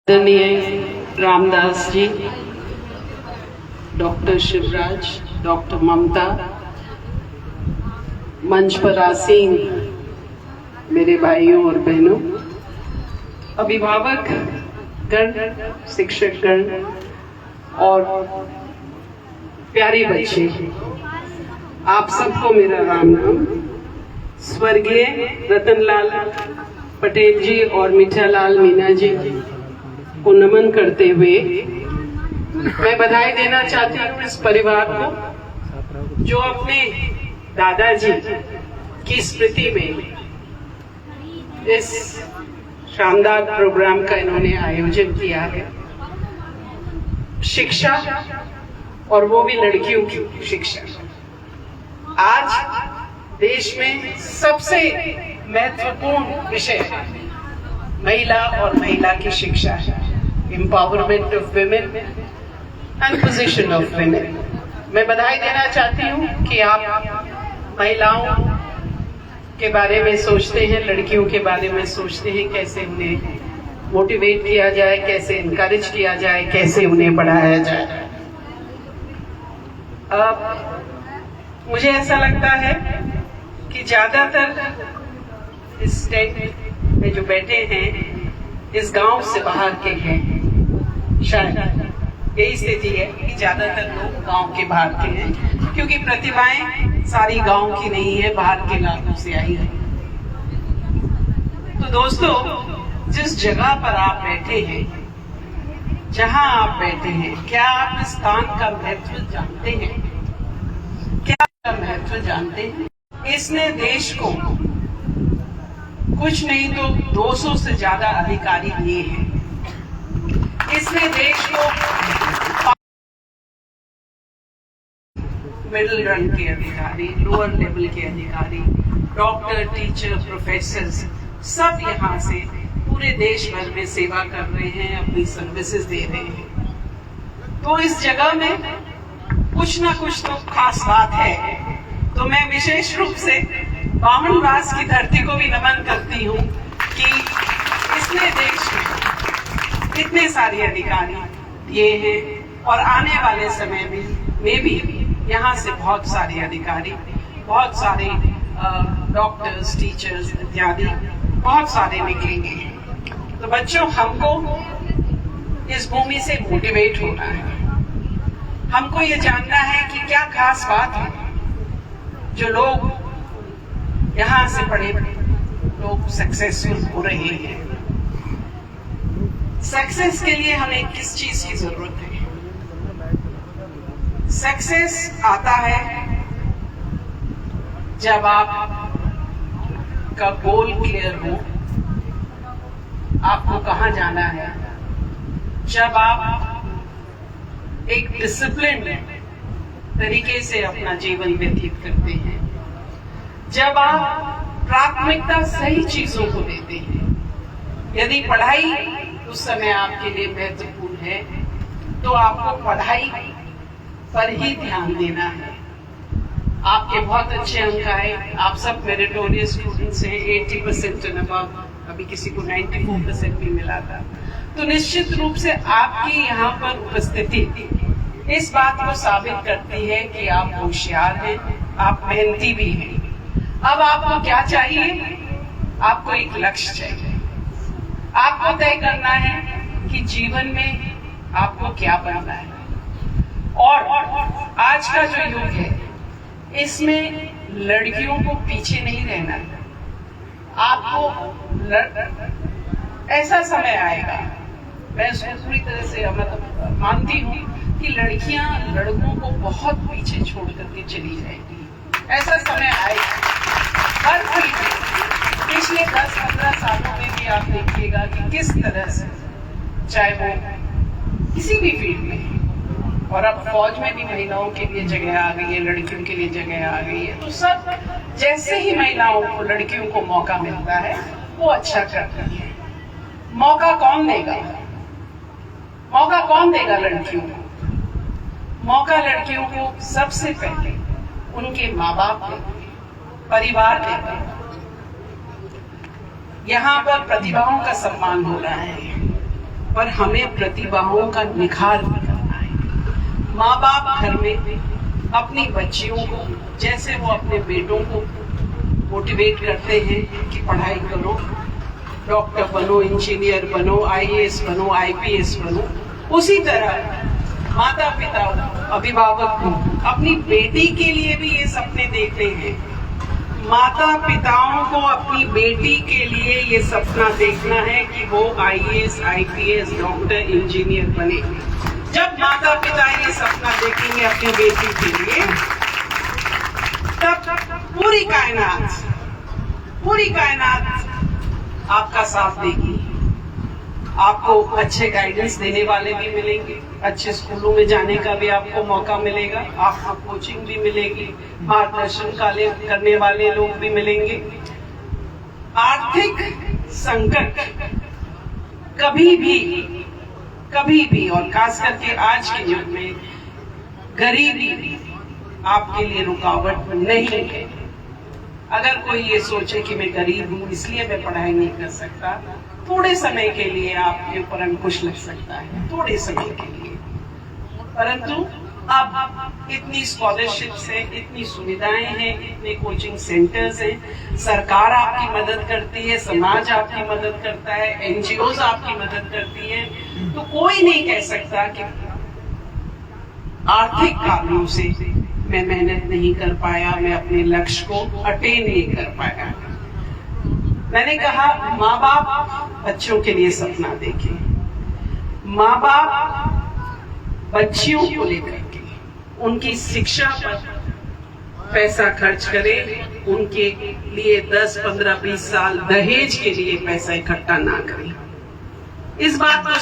आदरणीय Ramdas ji, doctor Shivraj, doctor ममता, मंच पर आसीन मेरे भाइयों और बहनों, अभिभावक गण, शिक्षक गण और प्यारे बच्चे, आप सबको मेरा राम नाम। स्वर्गीय रतनलाल पटेल जी और मीठालाल मीना जी को नमन करते हुए मैं बधाई देना चाहती हूँ इस परिवार को जो अपने दादाजी की स्मृति में इस शानदार प्रोग्राम का इन्होंने आयोजन किया है। शिक्षा, और वो भी लड़कियों की शिक्षा, आज देश में सबसे महत्वपूर्ण विषय है महिला और महिला की शिक्षा है। Empowerment of women and position of women. मैं बधाई देना चाहती हूँ कि आप महिलाओं के बारे में सोचते हैं, लड़कियों के बारे में सोचते हैं, कैसे उन्हें मोटिवेट किया जाए, कैसे इनकरेज किया जाए, कैसे उन्हें बढ़ाया जाए। मुझे ऐसा लगता है कि ज्यादातर इस स्टेट में जो बैठे हैं इस गांव से बाहर के हैं। शायद यही स्थिति है कि ज्यादातर लोग गांव के बाहर के हैं, क्योंकि प्रतिभाएं सारी गांव की नहीं है, बाहर के इलाकों से आई है। तो दोस्तों, जिस जगह पर आप बैठे हैं, जहां आप बैठे हैं, क्या आप इस स्थान का महत्व जानते हैं? क्या का महत्व जानते हैं? इसने देश को कुछ नहीं तो 200 से ज्यादा अधिकारी दिए हैं। इसने देश को मिडिल रंग के अधिकारी, लोअर लेवल के अधिकारी, डॉक्टर, टीचर, प्रोफेसर, सब यहाँ से पूरे देश भर में सेवा कर रहे हैं, अपनी सर्विसेज दे रहे हैं। तो इस जगह में कुछ ना कुछ तो खास बात है। तो मैं विशेष रूप से बामनवास की धरती को भी नमन करती हूँ कि इसने देश में इतने सारे अधिकारी दिए हैं और आने वाले समय में भी यहाँ से बहुत सारे अधिकारी, बहुत सारे डॉक्टर्स, टीचर्स इत्यादि बहुत सारे निकलेंगे। तो बच्चों, हमको इस भूमि से मोटिवेट होना है। हमको ये जानना है कि क्या खास बात है जो लोग यहाँ से पढ़े लोग सक्सेसफुल हो रहे हैं। सक्सेस के लिए हमें किस चीज की जरूरत है? सक्सेस आता है जब आप का गोल क्लियर हो, आपको कहाँ जाना है, जब आप एक डिसिप्लिन तरीके से अपना जीवन व्यतीत करते हैं, जब आप प्राथमिकता सही चीजों को देते हैं। यदि पढ़ाई उस समय आपके लिए महत्वपूर्ण है तो आपको पढ़ाई पर ही ध्यान देना है। आपके बहुत अच्छे अंक आए, आप सब मेरिटोरियस स्टूडेंट्स हैं, 80% एंड अबव, अभी किसी को 94% भी मिला था। तो निश्चित रूप से आपकी यहाँ पर उपस्थिति इस बात को साबित करती है कि आप होशियार हैं, आप मेहनती भी हैं। अब आपको क्या चाहिए? आपको एक लक्ष्य चाहिए। आपको तय करना है कि जीवन में आपको क्या बनना है। और आज का जो युग है, इसमें लड़कियों को पीछे नहीं रहना है। आपको ऐसा समय आएगा, मैं इसको पूरी तरह से मतलब मानती हूँ कि लड़कियां लड़कों को बहुत पीछे छोड़ करके चली जाएगी। ऐसा समय आएगा हर फील्ड में। पिछले 10-15 सालों में भी आप देखिएगा कि किस तरह से, चाहे वो किसी भी फील्ड में, और अब फौज में भी महिलाओं के लिए जगह आ गई है, लड़कियों के लिए जगह आ गई है। तो सब जैसे ही महिलाओं को, लड़कियों को मौका मिलता है, वो अच्छा करती है। मौका कौन देगा? मौका कौन देगा लड़कियों को? मौका लड़कियों को सबसे पहले उनके माँ बाप देंगे, परिवार देंगे। यहाँ पर प्रतिभाओं का सम्मान हो रहा है। पर हमें प्रतिभाओं का निखार भी करना है। माँ बाप घर में अपनी बच्चियों को जैसे वो अपने बेटों को मोटिवेट करते हैं कि पढ़ाई करो, डॉक्टर बनो, इंजीनियर बनो, आईएएस बनो, आईपीएस बनो, उसी तरह माता पिता अभिभावक को अपनी बेटी के लिए भी ये सपने देखते हैं। माता पिताओं को अपनी बेटी के लिए ये सपना देखना है कि वो आईएएस, आईपीएस, डॉक्टर, इंजीनियर बने। जब माता पिता ये सपना देखेंगे अपनी बेटी के लिए, तब पूरी कायनात आपका साथ देगी। आपको अच्छे गाइडेंस देने वाले भी मिलेंगे, अच्छे स्कूलों में जाने का भी आपको मौका मिलेगा, आपको कोचिंग भी मिलेगी, मार्गदर्शन करने वाले लोग भी मिलेंगे। आर्थिक संकट कभी भी और खास करके आज के युग में गरीबी आपके लिए रुकावट नहीं है। अगर कोई ये सोचे कि मैं गरीब हूँ इसलिए मैं पढ़ाई नहीं कर सकता, थोड़े समय के लिए आपके ऊपर अंकुश लग सकता है, थोड़े समय के लिए। परंतु अब इतनी स्कॉलरशिप्स है, इतनी सुविधाएं हैं, इतने कोचिंग सेंटर्स हैं, सरकार आपकी मदद करती है, समाज आपकी मदद करता है, एनजीओज आपकी मदद करती है, तो कोई नहीं कह सकता कि आर्थिक कारणों से मैं मेहनत नहीं कर पाया, मैं अपने लक्ष्य को अटेन नहीं कर पाया। मैंने कहा माँ बाप बच्चों के लिए सपना देखें, माँ बाप बच्चियों को लेकर के उनकी शिक्षा पर पैसा खर्च करें, उनके लिए 10, 15, 20 साल दहेज के लिए पैसा इकट्ठा ना करें। इस बात को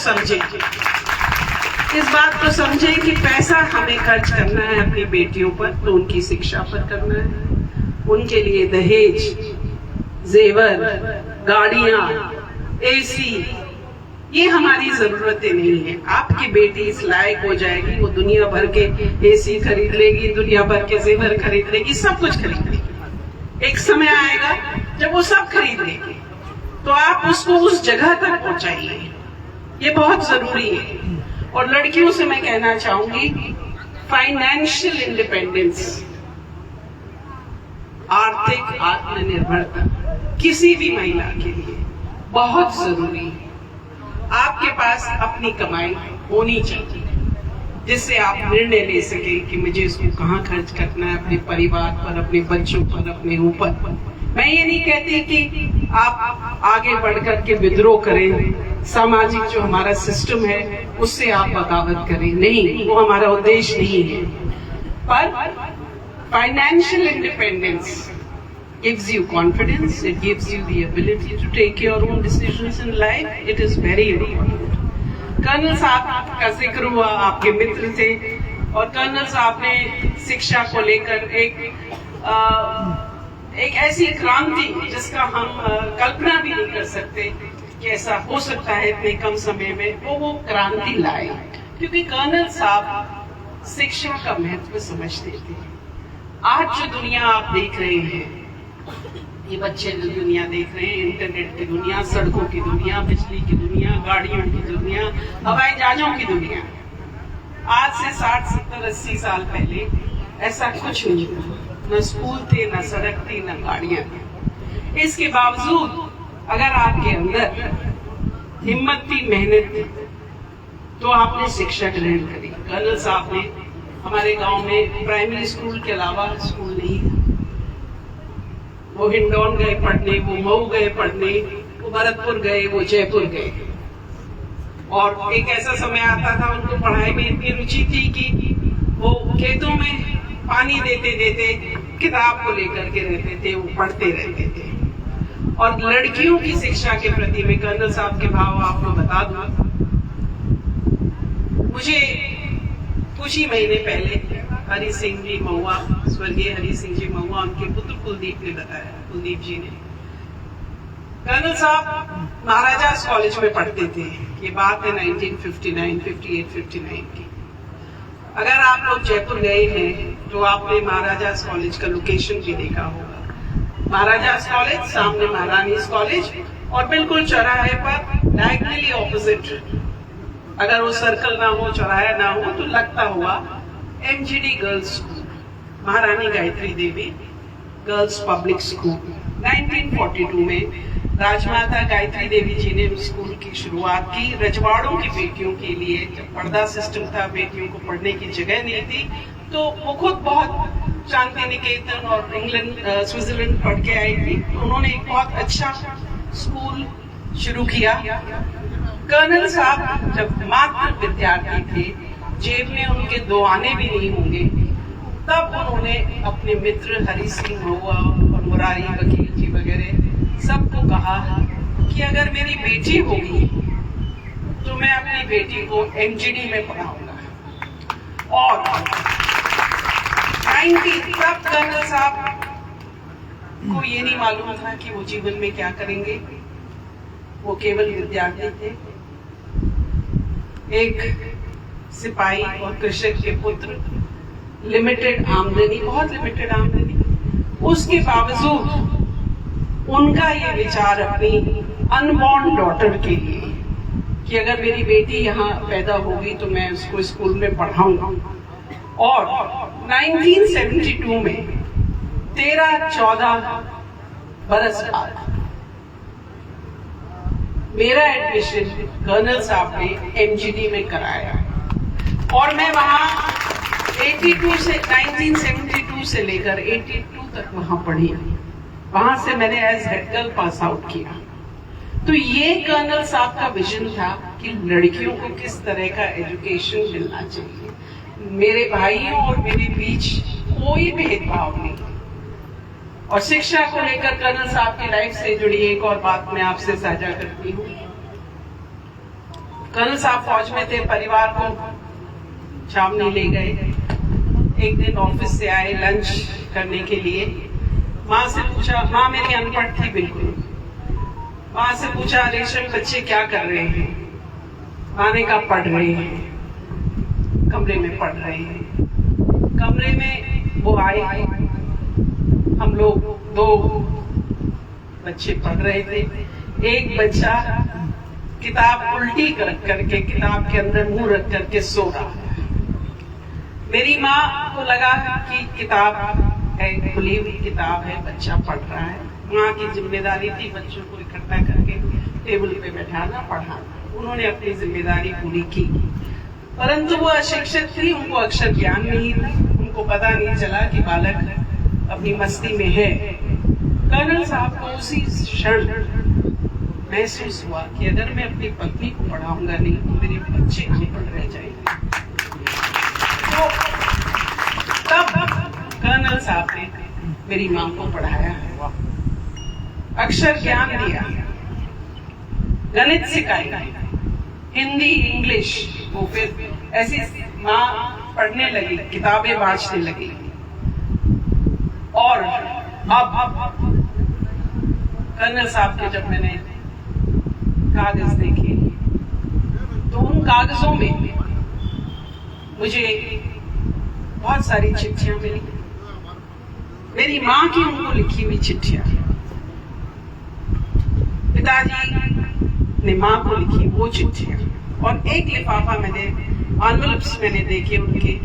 समझे कि पैसा हमें खर्च करना है अपनी बेटियों पर, तो उनकी शिक्षा पर करना है। उनके लिए दहेज, जेवर, गाड़ियां, एसी, ये हमारी जरूरतें नहीं है। आपकी बेटी इस लायक हो जाएगी, वो दुनिया भर के एसी खरीद लेगी, दुनिया भर के जेवर खरीद लेगी, सब कुछ खरीद लेगी। एक समय आएगा जब वो सब खरीद लेगी, तो आप उसको उस जगह तक पहुंचाइए, ये बहुत जरूरी है। और लड़कियों से मैं कहना चाहूंगी, फाइनेंशियल इंडिपेंडेंस, आर्थिक आत्मनिर्भरता किसी भी महिला के लिए बहुत जरूरी है। आपके पास अपनी कमाई होनी चाहिए, जिससे आप निर्णय ले सके कि मुझे इसको कहाँ खर्च करना है, अपने परिवार पर, अपने बच्चों पर, अपने ऊपर। मैं ये नहीं कहती कि आप आगे बढ़कर के विद्रोह करें, सामाजिक जो हमारा सिस्टम है उससे आप बगावत करें, नहीं, वो हमारा उद्देश्य नहीं है। पर financial independence gives you confidence, it gives you the ability to take your own decisions in life, it is very important. Colonel साहब का जिक्र हुआ, आपके मित्र थे, और कर्नल साहब ने शिक्षा को लेकर एक ऐसी क्रांति जिसका हम कल्पना भी नहीं कर सकते कि ऐसा हो सकता है इतने कम समय में, वो क्रांति लाए, क्योंकि कर्नल साहब शिक्षा का महत्व समझते थे। आज जो दुनिया आप देख रहे हैं, ये बच्चे जो दुनिया देख रहे हैं, इंटरनेट की दुनिया, सड़कों की दुनिया, बिजली की दुनिया, गाड़ियों की दुनिया, हवाई जहाजों की दुनिया, आज से 60, 70, 80 साल पहले ऐसा कुछ नहीं था। न स्कूल थे, न सड़क थी, न गाड़ियां थी। इसके बावजूद अगर आपके अंदर हिम्मत थी, मेहनत थी, तो आपने शिक्षा ग्रहण करी। कर्नल साहब ने, हमारे गांव में प्राइमरी स्कूल के अलावा स्कूल नहीं था। वो हिंडौन गए पढ़ने, वो मऊ गए पढ़ने, वो भरतपुर गए, वो जयपुर गए। और एक ऐसा समय आता था उनको पढ़ाई में इतनी रुचि थी कि वो खेतों में पानी देते देते किताब को लेकर के रहते थे, वो पढ़ते रहते थे। और लड़कियों की शिक्षा के प्रति मैं कर्नल साहब के भाव आपको बता दूं। मुझे कुछ ही महीने पहले हरि सिंह जी महुआ, स्वर्गीय हरि सिंह जी महुआ, उनके पुत्र कुलदीप ने बताया, कुलदीप जी ने, कर्नल साहब महाराजास कॉलेज में पढ़ते थे। ये बात है 1959, 58, 59 की। अगर आप लोग जयपुर गए हैं तो आपने महाराजास कॉलेज का लोकेशन भी देखा होगा। महाराजास कॉलेज, सामने महारानीस कॉलेज, और बिल्कुल चौराहे पर डायगोनली ऑपोजिट अगर वो सर्कल ना हो, चौराहा ना हो, तो लगता हुआ MGD गर्ल्स स्कूल, महारानी Gayatri Devi girls public school. 1942 में राजमाता गायत्री देवी जी ने उस स्कूल की शुरुआत की रजवाड़ों की बेटियों के लिए। जब पर्दा सिस्टम था, बेटियों को पढ़ने की जगह नहीं थी, तो वो खुद बहुत शांति निकेतन और इंग्लैंड स्विट्जरलैंड पढ़ के आई थी। उन्होंने एक बहुत अच्छा स्कूल शुरू किया। कर्नल साहब जब मात्र विद्यार्थी थे, जेब में उनके 2 आने भी नहीं होंगे, तब उन्होंने अपने मित्र हरि सिंह महुआ और मुरारी वकील जी वगैरह सबको कहा कि अगर मेरी बेटी होगी तो मैं अपनी बेटी को MGD में पढ़ाऊंगा। और 90 तब कर्नल साहब को ये नहीं मालूम था कि वो जीवन में क्या करेंगे। वो केवल विद्यार्थी थे, एक सिपाही और कृषक के पुत्र, लिमिटेड आमदनी, बहुत लिमिटेड आमदनी। उसके बावजूद उनका ये विचार अपनी अनबॉर्न डॉटर के लिए कि अगर मेरी बेटी यहाँ पैदा होगी तो मैं उसको स्कूल में पढ़ाऊंगा। और 1972 में 13-14 बरस बाद मेरा एडमिशन कर्नल साहब ने MGD में कराया और मैं वहां 1972 से लेकर 82 तक वहां पढ़ी। वहां से मैंने as head girl pass out किया। तो ये कर्नल साहब का विजन था कि लड़कियों को किस तरह का एजुकेशन मिलना चाहिए। मेरे भाइयों और मेरे बीच कोई भेदभाव नहीं। और शिक्षा को लेकर कर्नल साहब की लाइफ से जुड़ी एक और बात मैं आपसे साझा करती हूँ। कर्नल साहब फौज में थे, परिवार को छावनी ले गए। एक दिन ऑफिस से आए लंच करने के लिए। माँ से पूछा, माँ मेरी अनपढ़ थी बिल्कुल। माँ से पूछा, रेशम बच्चे क्या कर रहे हैं? माँ ने कहा पढ़ रहे हैं, कमरे में पढ़ रहे हैं। कमरे में वो आए, हम लोग 2 बच्चे पढ़ रहे थे। एक बच्चा किताब उल्टी रख करके, किताब के अंदर मुंह रख करके सो रहा है। मेरी माँ को लगा कि किताब है, खुली हुई किताब है, बच्चा पढ़ रहा है। माँ की जिम्मेदारी थी बच्चों को इकट्ठा करके टेबल पे बैठाना, पढ़ाना। उन्होंने अपनी जिम्मेदारी पूरी की, परंतु वो अशिक्षित थी, उनको अक्षर ज्ञान नहीं था। उनको पता नहीं चला कि बालक अपनी मस्ती में है। कर्नल साहब को उसी क्षण महसूस हुआ कि अगर मैं अपनी पत्नी को पढ़ाऊंगा नहीं तो मेरे बच्चे अनपढ़ रह जाएंगे। तो तब कर्नल साहब ने मेरी माँ को पढ़ाया, अक्षर ज्ञान दिया, गणित सिखाई, हिंदी, इंग्लिश। वो फिर ऐसी माँ पढ़ने लगी, किताबें बांटने लगी। और अब कर्नल साहब के जब मैंने कागज देखे तो उन कागजों में मुझे बहुत सारी चिट्ठियां मिली, मेरी माँ की उनको लिखी हुई चिट्ठियां। पिताजी ने माँ को लिखी वो चिट्ठियां। और एक लिफाफा मैंने एनवेलप्स मैंने देखे उनके,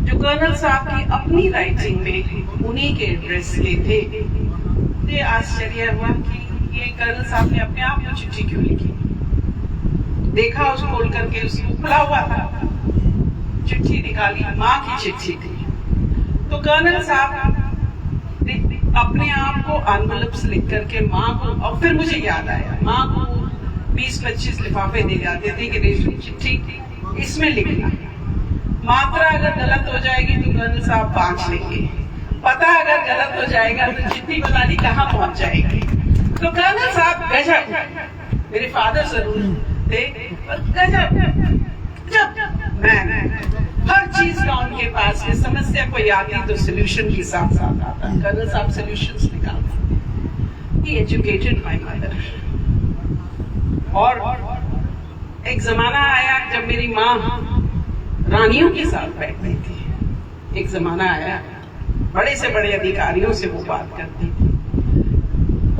जो कर्नल साहब की अपनी राइटिंग में उन्हीं के एड्रेस के थे। मुझे आश्चर्य हुआ कि ये कर्नल साहब ने अपने आप को चिट्ठी क्यों लिखी। देखा उसको खोल करके, उसको खुला हुआ था, चिट्ठी निकाली, माँ की चिट्ठी थी। तो कर्नल साहब अपने आप को एनवेलप्स लिख करके माँ को, और फिर मुझे याद आया, माँ को 20-25 लिफाफे दे जाते थे कि रेशम चिट्ठी इसमें लिखना, मात्रा अगर गलत हो जाएगी तो कर्नल साहब बांच लेंगे, पता अगर गलत हो जाएगा तो चिट्ठी पता नहीं कहाँ पहुंच जाएगी। तो कर्नल साहब गजब, मेरे फादर जरूर थे, गजब मैन, हर चीज का उनके पास है। समस्या कोई आती तो सोल्यूशन के साथ साथ आता। कर्नल साहब सोल्यूशंस निकालते। ही एजुकेटेड माय मदर। और एक जमाना आया जब मेरी माँ रानियों के साथ बैठती थी। एक जमाना आया बड़े से बड़े अधिकारियों से वो बात करती थी।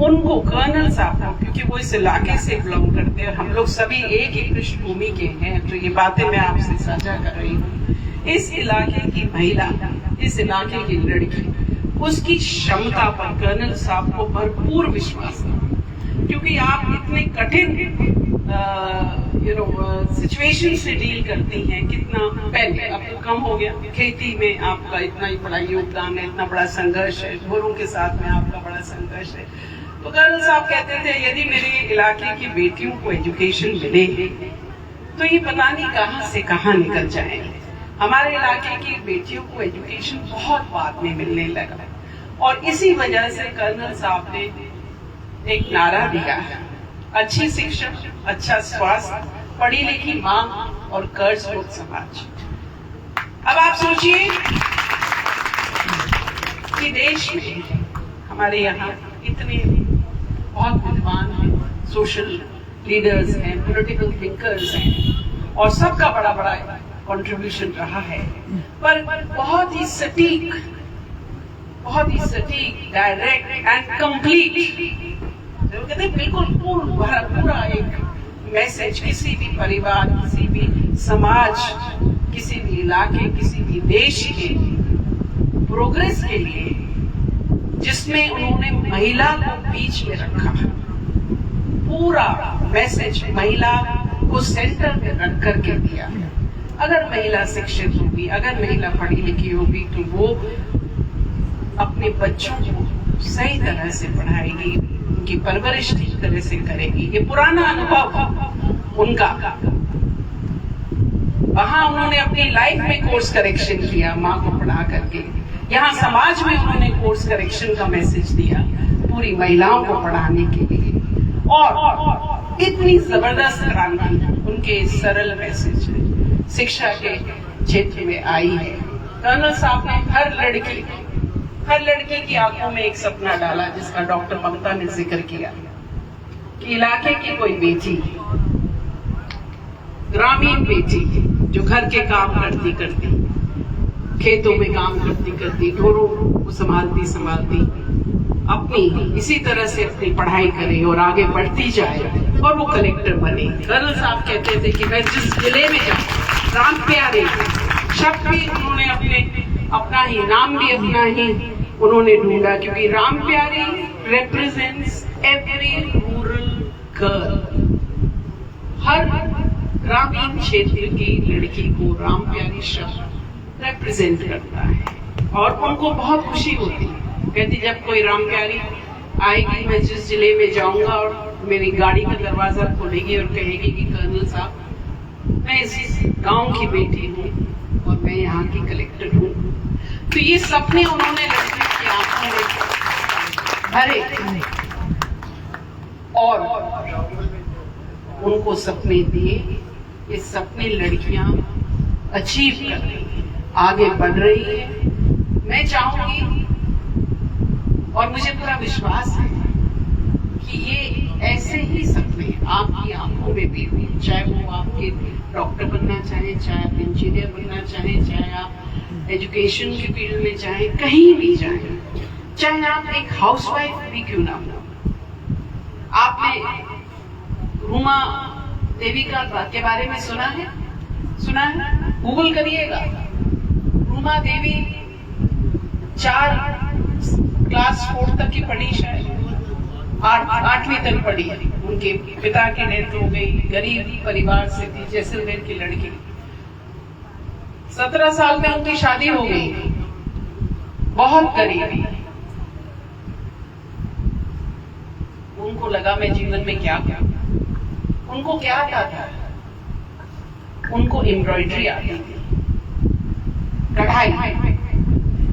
उनको, कर्नल साहब को, क्योंकि वो इस इलाके से बिलोंग करते हैं, हम लोग सभी एक ही पृष्ठभूमि के हैं, तो ये बातें मैं आपसे साझा कर रही हूँ। इस इलाके की महिला, इस इलाके की लड़की, उसकी क्षमता पर कर्नल साहब को भरपूर विश्वास था, क्योंकि आप इतने कठिन सिचुएशन से डील करती हैं। कितना पहले, अब तो कम हो गया, खेती में आपका इतना ही बड़ा योगदान है, इतना बड़ा संघर्ष है, गोरों के साथ में आपका बड़ा संघर्ष है। तो कर्नल साहब कहते थे, यदि मेरे इलाके की बेटियों को एजुकेशन मिले तो ये पता नहीं कहां से कहां निकल जाएंगे। हमारे इलाके की बेटियों को एजुकेशन बहुत बाद में मिलने लगा, और इसी वजह से कर्नल साहब ने एक नारा दिया, अच्छी शिक्षा, अच्छा स्वास्थ्य, पढ़ी लिखी मां और कर्ज मुक्त समाज। अब आप सोचिए कि देश में हमारे यहाँ इतने बहुत विद्वान हैं, सोशल लीडर्स हैं, पॉलिटिकल थिंकर्स हैं, और सबका बड़ा बड़ा कंट्रीब्यूशन रहा है, पर बहुत ही सटीक, डायरेक्ट एंड कंप्लीट, कहते हैं बिल्कुल पूरा एक मैसेज किसी भी परिवार, किसी भी समाज, किसी भी इलाके, किसी भी देश के प्रोग्रेस के लिए, जिसमें उन्होंने महिला को बीच में रखा, पूरा मैसेज महिला को सेंटर में रख करके दिया। अगर महिला शिक्षित होगी, अगर महिला पढ़ी लिखी होगी, तो वो अपने बच्चों को सही तरह से पढ़ाएगी, उनकी परवरिश ठीक तरह से करेगी। ये पुराना अनुभव उनका, वहां उन्होंने अपनी लाइफ में कोर्स करेक्शन किया माँ को पढ़ा करके, यहाँ समाज में उन्होंने कोर्स करेक्शन का मैसेज दिया पूरी महिलाओं को पढ़ाने के लिए, और इतनी जबरदस्त क्रांति उनके सरल मैसेज शिक्षा के क्षेत्र में आई है। कर्नल साहब ने हर लड़की की आंखों में एक सपना डाला, जिसका डॉक्टर ममता ने जिक्र किया, कि इलाके की कोई बेटी, ग्रामीण बेटी, जो घर के काम करती खेतों में काम करती ढोरों को संभालती अपनी इसी तरह से अपनी पढ़ाई करे और आगे बढ़ती जाए और वो कलेक्टर बने। कर्नल साहब कहते थे कि मैं जिस जिले में जाऊं, राम प्यारे शब्द भी उन्होंने अपना ही नाम भी अपना ही उन्होंने ढूंढा, क्योंकि राम प्यारे रिप्रेजेंट्स एवरी रूरल गर्ल। हर ग्रामीण क्षेत्र की लड़की को राम प्यारी शब्द रिप्रेजेंट करता है, और उनको बहुत खुशी होती है। कहती, जब कोई राम प्यारी आएगी, मैं जिस जिले में जाऊंगा और मेरी गाड़ी का दरवाजा खोलेगी और कहेगी कि कर्नल साहब, मैं इस गांव की बेटी हूँ और मैं यहाँ की कलेक्टर हूँ। तो ये सपने उन्होंने लड़कियों की आंखों में भरे, और उनको सपने दिए। ये सपने लड़कियां अचीव कर रही हैं, आगे बढ़ रही है। मैं चाहूंगी, और मुझे पूरा विश्वास है कि ये ऐसे ही सपने आपकी आंखों में भी हुए, चाहे वो आपके डॉक्टर बनना चाहे, चाहे आप इंजीनियर बनना चाहे, चाहे आप एजुकेशन के फील्ड में जाए, कहीं भी जाए, चाहे आप एक हाउसवाइफ भी क्यों ना हो। आपने रूमा देवी के बारे में सुना है? गूगल करिएगा। रूमा देवी 4 क्लास 4 तक की पढ़ी, शायद 8वीं तक पढ़ी। उनके पिता की डेथ हो गई, गरीब परिवार से थी, जैसलमेर की लड़की। 17 साल में उनकी शादी हो गई, बहुत गरीबी। उनको लगा मैं जीवन में क्या करूं। उनको क्या आता था? उनको एम्ब्रॉयडरी आती थी, कढ़ाई।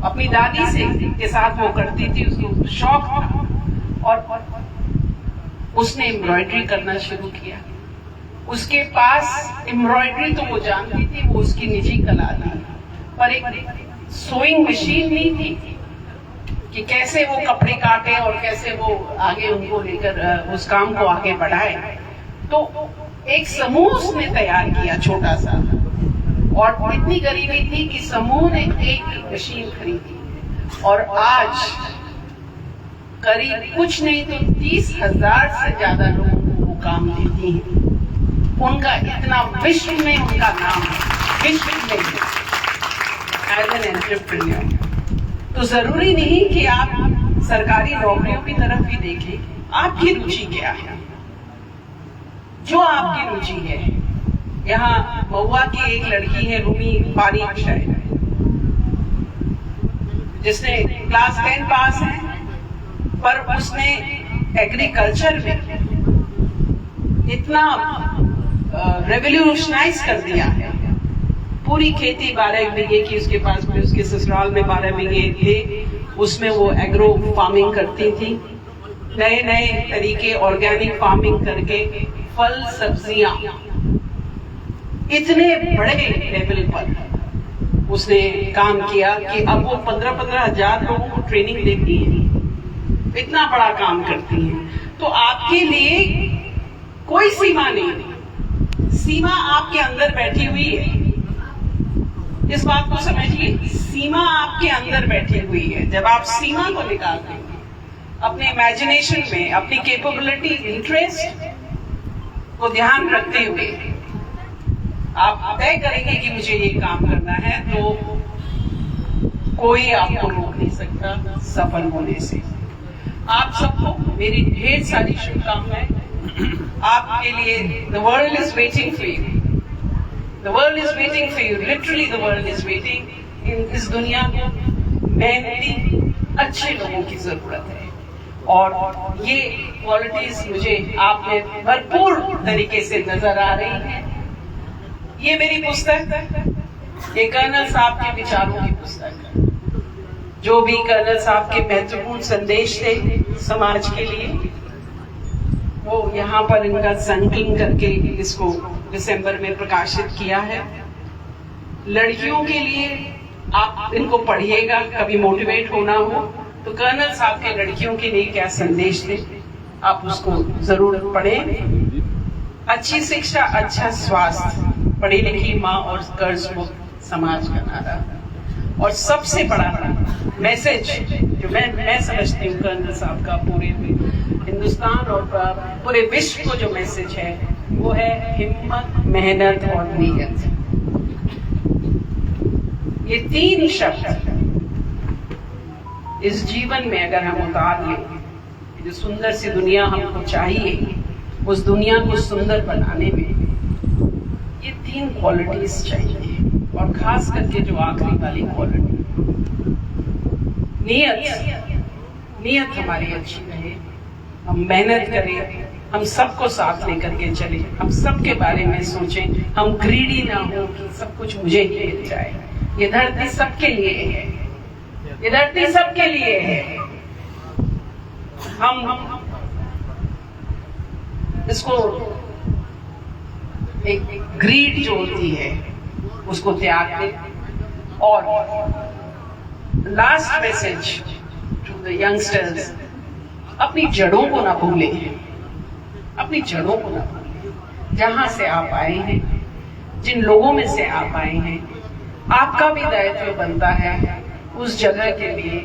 अपनी दादी से के साथ वो करती थी, उसको शौक था, और उसने एम्ब्रॉयडरी करना शुरू किया। उसके पास एम्ब्रॉयडरी तो वो जानती थी, वो उसकी निजी कला थी, पर एक सोइंग मशीन नहीं थी कि कैसे वो कपड़े काटे और कैसे वो आगे उनको लेकर उस काम को आगे बढ़ाए। तो एक समूह उसने तैयार किया, छोटा सा, और इतनी गरीबी थी कि समूह ने एक मशीन खरीदी, और आज करीब कुछ नहीं तो 30,000 से ज्यादा लोगों को वो काम देती हैं। उनका इतना विश्व में उनका नाम है, विश्व में एज एन एंटरप्रेन्योर। तो जरूरी नहीं कि आप सरकारी नौकरियों की तरफ ही देखें, आपकी रुचि क्या है, जो आपकी रुचि है। यहाँ महुआ की एक लड़की है रूमी पारीक शायद, जिसने क्लास 10 पास है, पर उसने एग्रीकल्चर में इतना रेवोल्यूशनाइज कर दिया है। पूरी खेती 12 बीघे की उसके पास में, उसके ससुराल में 12 बीघे थे, उसमें वो एग्रो फार्मिंग करती थी। नए नए तरीके ऑर्गेनिक फार्मिंग करके फल सब्जियां इतने बड़े लेवल पर उसने काम किया कि अब वो 15-15 हजार लोगों को ट्रेनिंग देती है, इतना बड़ा काम करती है। तो आपके लिए कोई सीमा नहीं, सीमा आपके अंदर बैठी हुई है। इस बात को समझिए, सीमा आपके अंदर बैठी हुई है। जब आप सीमा को निकालते हैं अपने इमेजिनेशन में, अपनी कैपेबिलिटी, इंटरेस्ट को ध्यान रखते हुए आप तय करेंगे कि मुझे ये काम करना है, तो कोई आपको रोक नहीं सकता सफल होने से। आप सबको मेरी ढेर सारी शुभकामनाएं। आपके लिए the world is waiting for you, the world is waiting for you, literally the world is waiting। इस दुनिया को मेहनती अच्छे लोगों की जरूरत है, और ये क्वालिटीज मुझे आप में भरपूर तरीके से नजर आ रही हैं। ये मेरी पुस्तक, ये कर्नल साहब के विचारों की पुस्तक है। जो भी कर्नल साहब के महत्वपूर्ण संदेश थे समाज के लिए, वो यहाँ पर इनका संकलन करके इसको दिसंबर में प्रकाशित किया है। लड़कियों के लिए आप इनको पढ़िएगा, कभी मोटिवेट होना हो तो कर्नल साहब के लड़कियों के लिए क्या संदेश थे, आप उसको जरूर पढ़ें। अच्छी शिक्षा, अच्छा स्वास्थ्य, पढ़ी लिखी माँ और कर्ज मुक्त समाज का नारा। और सबसे बड़ा मैसेज जो मैं समझती हूँ कर्नल साहब का पूरे हिंदुस्तान और पूरे विश्व को जो मैसेज है, वो है हिम्मत, मेहनत और नीयत। ये 3 शब्द इस जीवन में अगर हम उतार लें, जो सुंदर सी दुनिया हमको चाहिए, उस दुनिया को सुंदर बनाने में ये 3 क्वालिटीज चाहिए। और खास करके जो आखिरी वाली क्वालिटी, नीयत हमारी अच्छी रहे, हम मेहनत करें, हम सबको साथ लेकर के चले, हम सबके बारे में सोचें, हम ग्रीडी ना हो कि सब कुछ मुझे ही मिल जाए। ये धरती सबके लिए है, ये धरती सबके लिए है। हम इसको एक ग्रीड जो होती है उसको त्याग दें। और last message to the youngsters, अपनी जड़ों को ना भूलें, अपनी जड़ों को ना भूलें। जहां से आप आए हैं, जिन लोगों में से आप आए हैं, आपका भी दायित्व बनता है उस जगह के लिए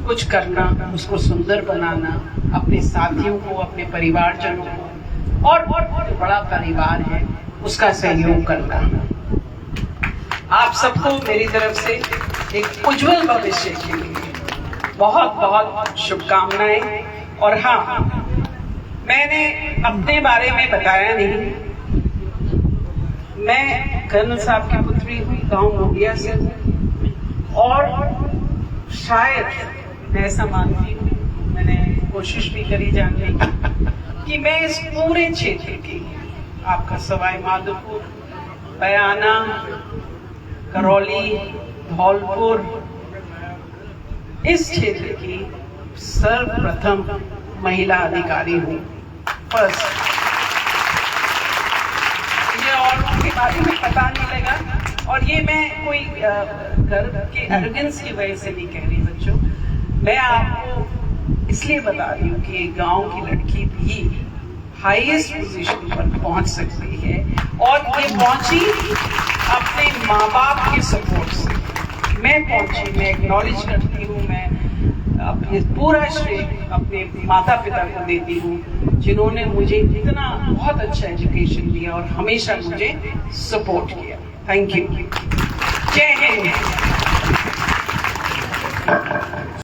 कुछ करना, उसको सुंदर बनाना, अपने साथियों को, अपने परिवारजनों को और जो बड़ा परिवार है उसका सहयोग करना। आप सबको मेरी तरफ से एक उज्जवल भविष्य के लिए बहुत बहुत शुभकामनाएं। और हाँ, मैंने अपने बारे में बताया नहीं, मैं कर्नल साहब की पुत्री हूँ, गांव मोडिया से हूँ, और शायद मैं ऐसा मानती हूँ, मैंने कोशिश भी करी जानने की कि मैं इस पूरे क्षेत्र की, आपका सवाई माधोपुर, बयाना, करौली, धौलपुर, इस क्षेत्र की सर्वप्रथम महिला अधिकारी हूँ। फर्स्ट, मुझे औरों के बारे में पता नहीं लगा, और ये मैं कोई गर्व के एरोगेंस की वजह से नहीं कह रही बच्चों, मैं आपको इसलिए बता रही हूँ कि गांव की लड़की भी हाईएस्ट पोजीशन पर पहुंच सकती है, और ये पहुंची अपने माँ बाप के सपोर्ट से। मैं पहुंची, मैं एक्नॉलेज करती हूँ, मैं अपने पूरा श्रेय अपने माता पिता को देती हूँ, जिन्होंने मुझे इतना बहुत अच्छा एजुकेशन दिया और हमेशा मुझे सपोर्ट किया। Thank you. जय हिंद।